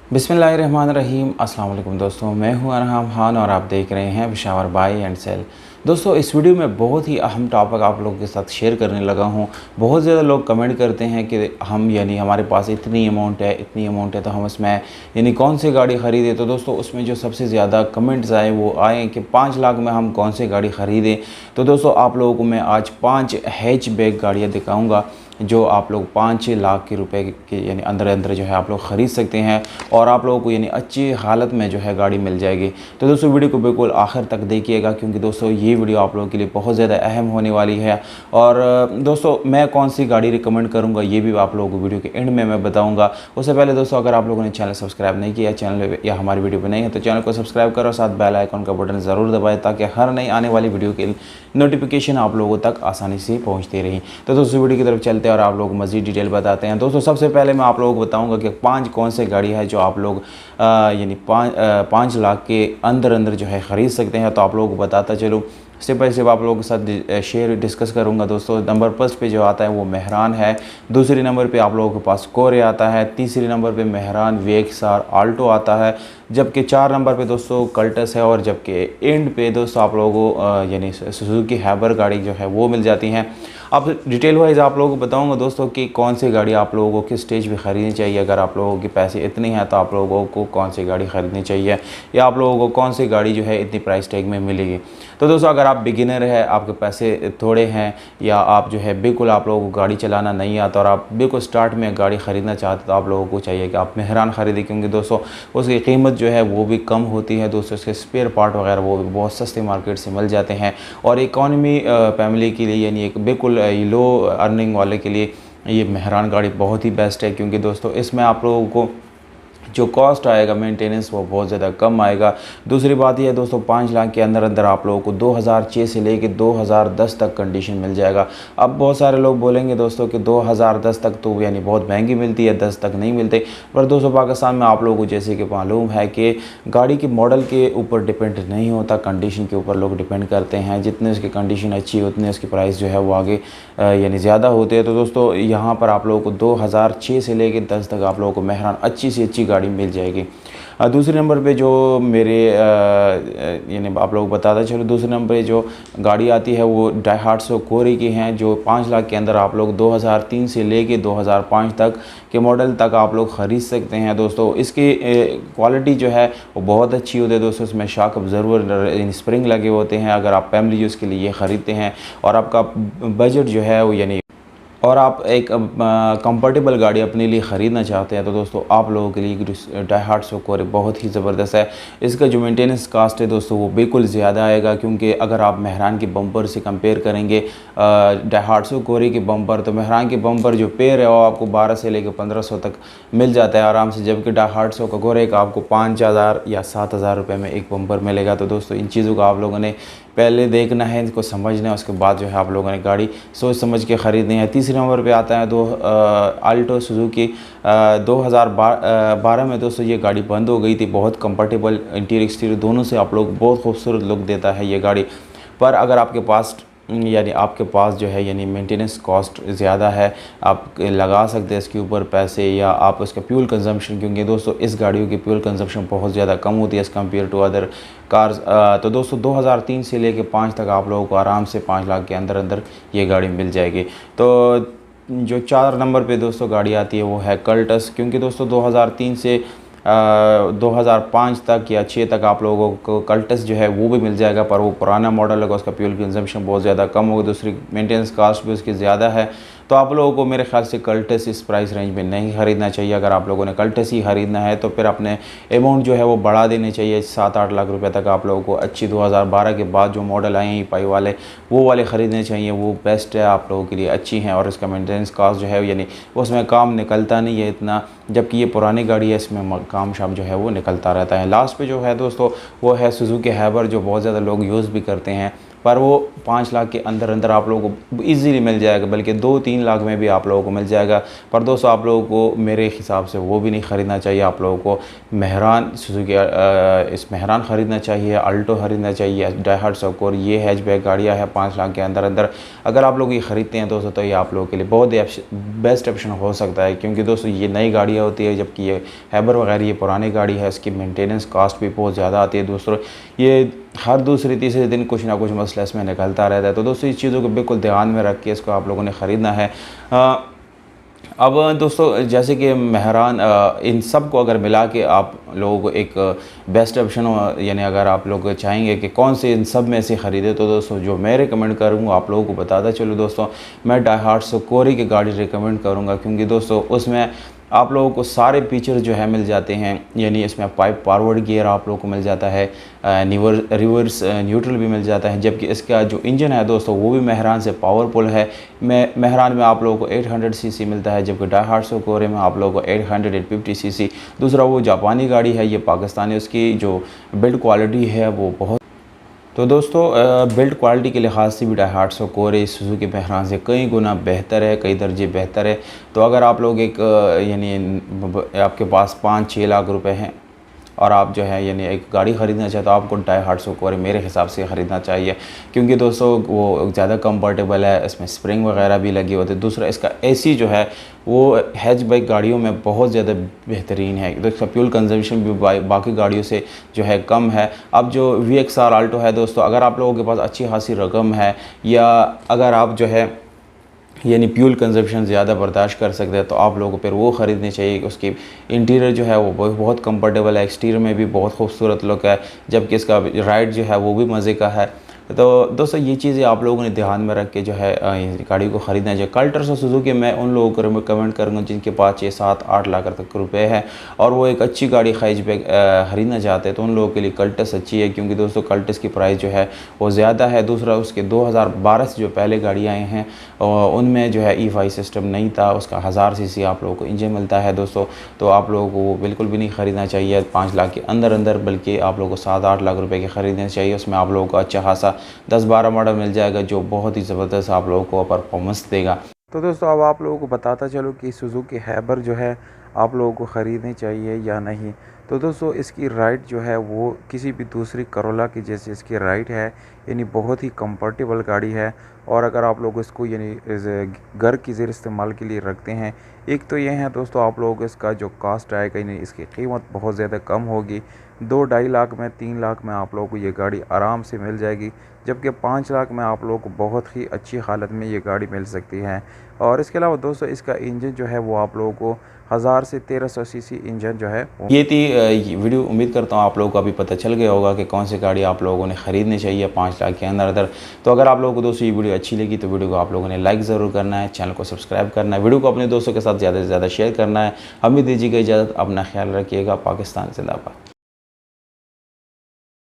बिस्मिल्लाहिर्रहमानिर्रहीम। अस्सलाम वालेकुम दोस्तों, मैं हूं अरहम खान और आप देख रहे हैं पेशावर बाय एंड सेल। दोस्तों, इस वीडियो में बहुत ही अहम टॉपिक आप लोगों के साथ शेयर करने लगा हूं। बहुत ज़्यादा लोग कमेंट करते हैं कि हम हमारे पास इतनी अमाउंट है तो हम इसमें कौन सी गाड़ी ख़रीदें। तो दोस्तों, उसमें जो सबसे ज़्यादा कमेंट्स आए वो आए कि 5 लाख में हम कौन सी गाड़ी ख़रीदें। तो दोस्तों, आप लोगों को मैं आज 5 हैचबैक गाड़ियाँ दिखाऊँगा जो आप लोग 5 लाख के रुपए के अंदर अंदर जो है आप लोग ख़रीद सकते हैं और आप लोगों को अच्छी हालत में जो है गाड़ी मिल जाएगी। तो दोस्तों, वीडियो को बिल्कुल आखिर तक देखिएगा क्योंकि दोस्तों ये वीडियो आप लोगों के लिए बहुत ज़्यादा अहम होने वाली है। और दोस्तों, मैं कौन सी गाड़ी रिकमेंड करूँगा ये भी आप लोगों को वीडियो के एंड में मैं बताऊँगा। उससे पहले दोस्तों, अगर आप लोगों ने चैनल सब्सक्राइब नहीं किया, चैनल या हमारी वीडियो पर नहीं है तो चैनल को सब्सक्राइब करो, साथ बेल आइकन का बटन ज़रूर दबाएँ ताकि हर नई आने वाली वीडियो की नोटिफिकेशन आप लोगों तक आसानी से पहुँचती रही। तो दोस्तों, वीडियो की तरफ चलते हैं और आप लोग मज़ीद डिटेल बताते हैं। दोस्तों, सबसे पहले मैं आप लोगों को बताऊंगा कि 5 कौन से गाड़ी है जो आप लोग 5 लाख के अंदर अंदर जो है ख़रीद सकते हैं। तो आप लोगों को बताता चलूँ, स्टेप बाय स्टेप आप लोगों के साथ शेयर डिस्कस करूंगा। दोस्तों, नंबर फर्स्ट पे जो आता है वो मेहरान है, दूसरे नंबर पे आप लोगों के पास कोरे आता है, तीसरे नंबर पे मेहरान वेक्सार आल्टो आता है, जबकि 4 नंबर पे दोस्तों कल्टस है और जबकि एंड पे दोस्तों आप लोगों को सुजुकी हैबर गाड़ी जो है वो मिल जाती हैं। अब डिटेल वाइज आप लोगों को बताऊंगा दोस्तों कि कौन सी गाड़ी आप लोगों को किस स्टेज पे ख़रीदनी चाहिए। अगर आप लोगों के पैसे इतने हैं तो आप लोगों को कौन सी गाड़ी ख़रीदनी चाहिए या आप लोगों को कौन सी गाड़ी जो है इतनी प्राइस टैग में मिलेगी। तो दोस्तों, अगर आप बिगिनर है, आपके पैसे थोड़े हैं या आप जो है बिल्कुल आप लोगों को गाड़ी चलाना नहीं आता और आप बिल्कुल स्टार्ट में गाड़ी ख़रीदना चाहते तो आप लोगों को चाहिए कि आप मेहरान ख़रीदें क्योंकि दोस्तों उसकी कीमत जो है वो भी कम होती है। दोस्तों, उसके स्पेयर पार्ट वगैरह वो भी बहुत सस्ते मार्केट से मिल जाते हैं और इकॉनमी फैमिली के लिए एक बिल्कुल लो अर्निंग वाले के लिए ये मेहरान गाड़ी बहुत ही बेस्ट है क्योंकि दोस्तों इसमें आप लोगों को जो कॉस्ट आएगा मेंटेनेंस वो बहुत ज़्यादा कम आएगा। दूसरी बात यह है दोस्तों, 5 लाख के अंदर अंदर आप लोगों को 2006 से लेके 2010 तक कंडीशन मिल जाएगा। अब बहुत सारे लोग बोलेंगे दोस्तों कि 2010 तक तो बहुत महंगी मिलती है, 10 तक नहीं मिलते। पर दोस्तों, पाकिस्तान में आप लोगों को जैसे कि मालूम है कि गाड़ी के मॉडल के ऊपर डिपेंड नहीं होता, कंडीशन के ऊपर लोग डिपेंड करते हैं। जितने उसकी कंडीशन अच्छी उतने उसकी प्राइस जो है वो आगे ज़्यादा होते हैं। तो दोस्तों, यहाँ पर आप लोगों को 2006 से लेकर 10 तक आप लोगों को मेहरान अच्छी से अच्छी गाड़ी मिल जाएगी। दूसरे नंबर पे जो मेरे आप लोग बताता चलो, दूसरे नंबर पे जो गाड़ी आती है वो डायहाट्सो कोरे की हैं जो 5 लाख के अंदर आप लोग 2003 से लेके 2005 तक के मॉडल तक आप लोग ख़रीद सकते हैं। दोस्तों, इसकी क्वालिटी जो है वो बहुत अच्छी होती है। दोस्तों, इसमें शॉक ऑब्जर्वर स्प्रिंग लगे होते हैं अगर आप फैमिली यूज़ के लिए ख़रीदते हैं और आपका बजट जो है वो और आप एक कंफर्टेबल गाड़ी अपने लिए ख़रीदना चाहते हैं तो दोस्तों आप लोगों के लिए डायहाट्सो कोरे बहुत ही ज़बरदस्त है। इसका जो मेंटेनेंस कास्ट है दोस्तों वो बिल्कुल ज़्यादा आएगा क्योंकि अगर आप मेहरान के बम्पर से कंपेयर करेंगे डायहाट्सो कोरे के बम्पर, तो मेहरान के बम्पर जो पेयर है वो आपको 12 से लेकर 1500 तक मिल जाता है आराम से, जबकि डायहाट्सो का कोरे का आपको 5000 या 7000 रुपये में एक बम्पर मिलेगा। तो दोस्तों, इन चीज़ों को आप लोगों ने पहले देखना है, इनको समझना है, उसके बाद जो है आप लोगों ने गाड़ी सोच समझ के ख़रीदनी है। तीसरे नंबर पे आता है आल्टो सुजुकी 2012 में दोस्तों ये गाड़ी बंद हो गई थी। बहुत कंफर्टेबल इंटीरियर एक्सटीरियर दोनों से आप लोग बहुत खूबसूरत लुक देता है ये गाड़ी। पर अगर आपके पास जो है मेंटेनेंस कॉस्ट ज़्यादा है, आप लगा सकते हैं इसके ऊपर पैसे या आप उसका फ्यूल कंजम्पशन, क्योंकि दोस्तों इस गाड़ियों की फ्यूल कंजम्पशन बहुत ज़्यादा कम होती है as compare to other cars. तो दोस्तों 2003 से लेके 5 तक आप लोगों को आराम से 5 लाख के अंदर अंदर ये गाड़ी मिल जाएगी। तो जो 4 नंबर पे दोस्तों गाड़ी आती है वो है कल्टस, क्योंकि दोस्तों 2003 से 2005 तक या 6 तक आप लोगों को कल्टस जो है वो भी मिल जाएगा, पर वो पुराना मॉडल होगा, उसका फ्यूल कंजम्पशन बहुत ज़्यादा कम होगा, दूसरी मेंटेनेंस कास्ट भी उसकी ज़्यादा है। तो आप लोगों को मेरे ख्याल से कल्टस इस प्राइस रेंज में नहीं ख़रीदना चाहिए। अगर आप लोगों ने कल्टस ही ख़रीदना है तो फिर अपने अमाउंट जो है वो बढ़ा देने चाहिए, 7-8 लाख रुपए तक आप लोगों को अच्छी 2012 के बाद जो मॉडल आए हैं पाई वाले वो वाले ख़रीदने चाहिए, वो बेस्ट है, आप लोगों के लिए अच्छी हैं और इसका मेंटेनेंस कास्ट जो है उसमें काम निकलता नहीं है इतना, जबकि ये पुरानी गाड़ी है इसमें काम शाम जो है वो निकलता रहता है। लास्ट पे जो है दोस्तों वो है सुजुकी हैबर जो बहुत ज़्यादा लोग यूज़ भी करते हैं। पर वो 5 लाख के अंदर अंदर आप लोगों को ईज़िली मिल जाएगा, बल्कि 2-3 लाख में भी आप लोगों को मिल जाएगा। पर दोस्तों आप लोगों को मेरे हिसाब से वो भी नहीं ख़रीदना चाहिए। आप लोगों को मेहरान सुजुकी इस मेहरान ख़रीदना चाहिए, अल्टो ख़रीदना चाहिए, डायहार्ट सकोर, ये हैचबैक गाड़ियाँ हैं 5 लाख के अंदर अंदर। अगर आप लोग ये ख़रीदते हैं दोस्तों तो ये आप लोगों के लिए बहुत ही बेस्ट ऑप्शन हो सकता है, क्योंकि दोस्तों ये नई गाड़ियाँ होती है, जबकि ये हैबर वगैरह ये पुरानी गाड़ी है, इसकी मेंटेनेंस कॉस्ट भी बहुत ज़्यादा आती है। दोस्तों ये हर दूसरे तीसरे दिन कुछ ना कुछ मसला इसमें निकलता रहता है। तो दोस्तों इस चीज़ों को बिल्कुल ध्यान में रख के इसको आप लोगों ने ख़रीदना है। अब दोस्तों जैसे कि मेहरान इन सब को अगर मिला के आप लोगों को एक बेस्ट ऑप्शन हो, यानी अगर आप लोग चाहेंगे कि कौन से इन सब में से ख़रीदे, तो दोस्तों जो मैं रिकमेंड करूँगा आप लोगों को बताता चलो दोस्तों, मैं डायहार्ट सकोरी की गाड़ी रिकमेंड करूँगा, क्योंकि दोस्तों उसमें आप लोगों को सारे फीचर जो है मिल जाते हैं। यानी इसमें पाइप फॉरवर्ड गियर आप लोगों को मिल जाता है, रिवर्स न्यूट्रल भी मिल जाता है, जबकि इसका जो इंजन है दोस्तों वो भी मेहरान से पावरफुल है। मेहरान में आप लोगों को 800 सीसी मिलता है, जबकि डायहार्ट सकोरी में आप लोगों को 850 सीसी। दूसरा वो जापानी गाड़ी है, ये पाकिस्तानी, उसकी जो बिल्ड क्वालिटी है वो बहुत। तो दोस्तों बिल्ड क्वालिटी के लिहाज से भी डायहार्ट सकोरी सुजुकी मेहरान से कई गुना बेहतर है, कई दर्जे बेहतर है। तो अगर आप लोग एक यानी आपके पास 5-6 लाख रुपए हैं और आप जो है यानी एक गाड़ी ख़रीदना चाहते हो, आपको डायहार्ट सकोरी मेरे हिसाब से ख़रीदना चाहिए, क्योंकि दोस्तों वो ज़्यादा कंफर्टेबल है, इसमें स्प्रिंग वगैरह भी लगे होते हैं। दूसरा इसका एसी जो है वो हैचबैक गाड़ियों में बहुत ज़्यादा बेहतरीन है, तो इसका फ्यूल कंजम्पशन भी बाकी गाड़ियों से जो है कम है। अब जो VXR आल्टो है दोस्तों, अगर आप लोगों के पास अच्छी खासी रकम है, या अगर आप जो है यानी फ्यूल कंजप्शन ज़्यादा बर्दाश्त कर सकते हैं, तो आप लोगों को फिर वो ख़रीदनी चाहिए। उसकी इंटीरियर जो है वो बहुत कंफर्टेबल है, एक्सटीरियर में भी बहुत खूबसूरत लुक है, जबकि इसका राइड जो है वो भी मज़े का है। तो दोस्तों ये चीज़ें आप लोगों ने ध्यान में रख के जो है गाड़ी को ख़रीदना चाहिए। कल्टस और सुजुकी मैं उन लोगों को रिकमेंड करूँगा जिनके पास 6-7-8 लाख तक रुपए है और वो एक अच्छी गाड़ी हैचबैक ख़रीदना चाहते हैं, तो उन लोगों के लिए कल्टस अच्छी है, क्योंकि दोस्तों कल्टस की प्राइस जो है वो ज़्यादा है। दूसरा उसके 2012 से जो पहले गाड़ियाँ आई हैं उनमें जो है E5 सिस्टम नहीं था, उसका 1000 सीसी आप लोगों को इंजन मिलता है दोस्तों। तो आप लोगों को वो बिल्कुल भी नहीं ख़रीदना चाहिए 5 लाख के अंदर अंदर, बल्कि आप लोगों को 7-8 लाख रुपए के ख़रीदना चाहिए। उसमें आप लोगों को अच्छा खासा 10-12 मॉडल मिल जाएगा जो बहुत ही ज़बरदस्त आप लोगों को परफॉर्मेंस देगा। तो दोस्तों अब आप लोगों को बताता चलो कि सुजुकी हैबर जो है आप लोगों को ख़रीदनी चाहिए या नहीं। तो दोस्तों इसकी राइड जो है वो किसी भी दूसरी करोला की जैसे इसकी राइड है, यानी बहुत ही कंफर्टेबल गाड़ी है। और अगर आप लोग इसको यानी घर की ज़ेर इस्तेमाल के लिए रखते हैं, एक तो ये है दोस्तों आप लोग इसका जो कास्ट आएगा यानी इसकी कीमत बहुत ज़्यादा कम होगी। 2-2.5 लाख में 3 लाख में आप लोगों को ये गाड़ी आराम से मिल जाएगी, जबकि 5 लाख में आप लोगों को बहुत ही अच्छी हालत में ये गाड़ी मिल सकती है। और इसके अलावा दोस्तों इसका इंजन जो है वो आप लोगों को 1000 से 1300 सीसी इंजन जो है ये थी वीडियो। उम्मीद करता हूँ आप लोगों को अभी पता चल गया होगा कि कौन सी गाड़ी आप लोगों ने ख़रीदनी चाहिए 5 लाख के अंदर अंदर। तो अगर आप लोगों को दोस्तों ये वीडियो अच्छी लगी तो वीडियो को आप लोगों ने लाइक ज़रूर करना है, चैनल को सब्सक्राइब करना है, वीडियो को अपने दोस्तों के साथ ज़्यादा से ज़्यादा शेयर करना है। हमें दीजिएगा इजाज़त, अपना ख्याल रखिएगा। पाकिस्तान जिंदाबाद।